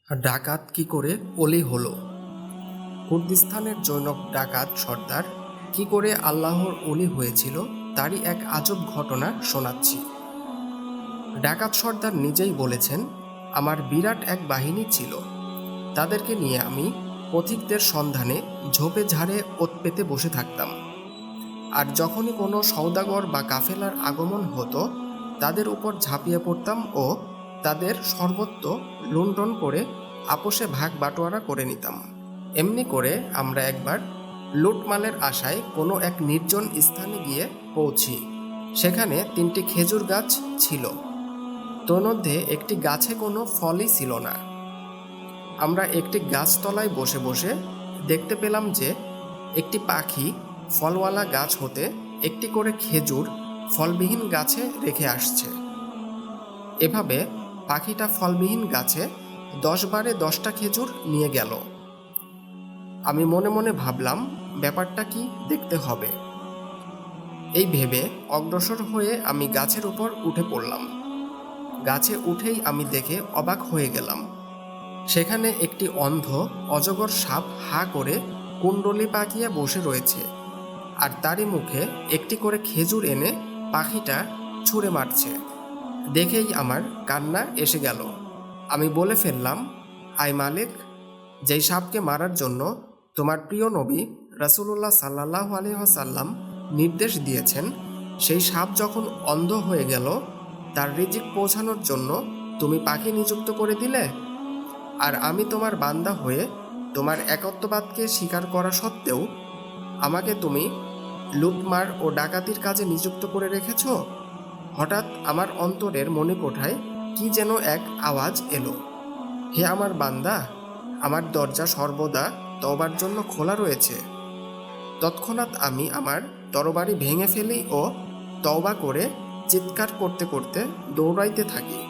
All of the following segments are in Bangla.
ডাকাত কি করে অলি হলো? কুর্দিস্তানের জনক ডাকাত সর্দার কি করে আল্লাহর অলি হয়েছিল তারই এক আজব ঘটনা শোনাচ্ছি। ডাকাত সর্দার নিজেই বলেছেন, আমার বিরাট এক বাহিনী ছিল। তাদেরকে নিয়ে আমি পথিকদের সন্ধানে ঝোপে ঝাড়ে ওত পেতে বসে থাকতাম। আর যখনই কোনো সওদাগর বা কাফেলার আগমন হতো, তাদের উপর ঝাঁপিয়ে পড়তাম ও তাদের সর্বত্র লুণ্ঠন করে আপোষে ভাগ বাটোয়ারা করে নিতাম। এমনি করে আমরা একবার লুটমালের আশায় কোনো এক নির্জন স্থানে গিয়ে পৌঁছি। সেখানে 3টি খেজুর গাছ ছিল, তোর মধ্যে একটি গাছে কোনো ফলই ছিল না। আমরা একটি গাছতলায় বসে বসে দেখতে পেলাম যে একটি পাখি ফলওয়ালা গাছ হতে একটি করে খেজুর ফলবিহীন গাছে রেখে আসছে। এভাবে পাখিটা ফলবিহীন গাছে 10 বারে 10টা খেজুর নিয়ে গেল। আমি মনে মনে ভাবলাম, ব্যাপারটা কি, দেখতে হবে। এই ভেবে অগ্রসর হয়ে আমি গাছের উপর উঠে পড়লাম। গাছে উঠেই আমি দেখে অবাক হয়ে গেলাম। সেখানে একটি অন্ধ অজগর সাপ হা করে কুণ্ডলি পাকিয়ে বসে রয়েছে, আর তারই মুখে একটি করে খেজুর এনে পাখিটা ছুঁড়ে মারছে। দেখেই আমার কান্না এসে গেল। আমি বলে ফেললাম, আয় মালিক, যেই সাপকে মারার জন্য তোমার প্রিয় নবী রাসূলুল্লাহ সাল্লাল্লাহু আলাইহি ওয়াসাল্লাম নির্দেশ দিয়েছেন, সেই সাপ যখন অন্ধ হয়ে গেল, তার রিজিক পৌঁছানোর জন্য তুমি পাখি নিযুক্ত করে দিলে। আর আমি তোমার বান্দা হয়ে তোমার একত্ববাদকে স্বীকার করা সত্ত্বেও আমাকে তুমি লুটমার ও ডাকাতির কাজে নিযুক্ত করে রেখেছ। হঠাৎ আমার অন্তরের মণিকোঠায় কি যেন এক আওয়াজ এলো, হে আমার বান্দা, আমার দরজা সর্বদা তওবার জন্য খোলা রয়েছে। তৎক্ষণাৎ আমি আমার তরবারি ভেঙে ফেলি ও তওবা করে চিৎকার করতে করতে দৌড়াইতে থাকি।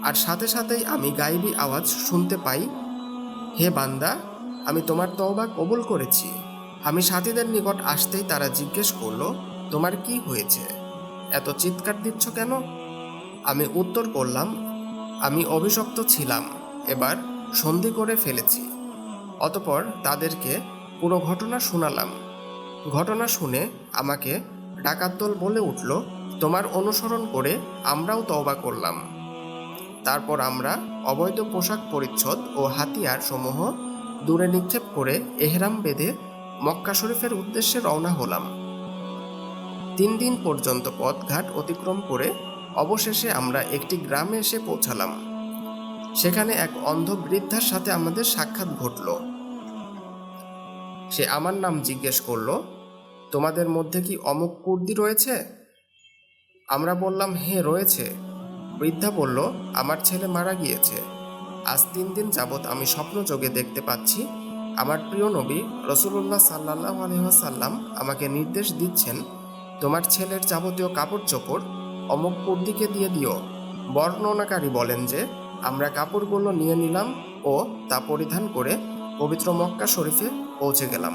আর সাথে সাথেই আমি গায়েবী আওয়াজ শুনতে পাই, হে বান্দা, আমি তোমার তওবা কবুল করেছি। আমি সাথীদের নিকট আসতেই তারা জিজ্ঞেস করলো, তোমার কি হয়েছে, এত চিৎকার দিচ্ছ কেন? আমি উত্তর করলাম, আমি অভিশপ্ত ছিলাম, এবার সন্ধি করে ফেলেছি। অতপর তাদেরকে পুরো ঘটনা শোনালাম। ঘটনা শুনে আমাকে ডাকাত দল বলে উঠল, তোমার অনুসরণ করে আমরাও তওবা করলাম। তারপর আমরা অবৈধ পোশাক পরিচ্ছদ ও হাতিয়ার সমূহ দূরে নিক্ষেপ করে এহরাম বেঁধে মক্কা শরীফের উদ্দেশ্যে রওনা হলাম। 3 দিন পর্যন্ত পথঘাট অতিক্রম করে অবশেষে আমরা একটি গ্রামে এসে পৌঁছালাম। সেখানে এক অন্ধ বৃদ্ধার সাথে আমাদের সাক্ষাৎ ঘটল। সে আমার নাম জিজ্ঞেস করল, তোমাদের মধ্যে কি অমুক কুর্দি রয়েছে? আমরা বললাম, হ্যাঁ রয়েছে। বৃদ্ধা বলল, আমার ছেলে মারা গিয়েছে। আজ 3 দিন যাবৎ আমি স্বপ্নযোগে দেখতে পাচ্ছি, আমার প্রিয় নবী রাসূলুল্লাহ সাল্লাল্লাহু আলাইহি ওয়াসাল্লাম আমাকে নির্দেশ দিচ্ছেন, তোমার ছেলের যাবতীয় কাপড় চোপড় অমুক কুর্দিকে দিয়ে দিও। বর্ণনাকারী বলেন যে আমরা কাপড়গুলো নিয়ে নিলাম ও তা পরিধান করে পবিত্র মক্কা শরীফে পৌঁছে গেলাম।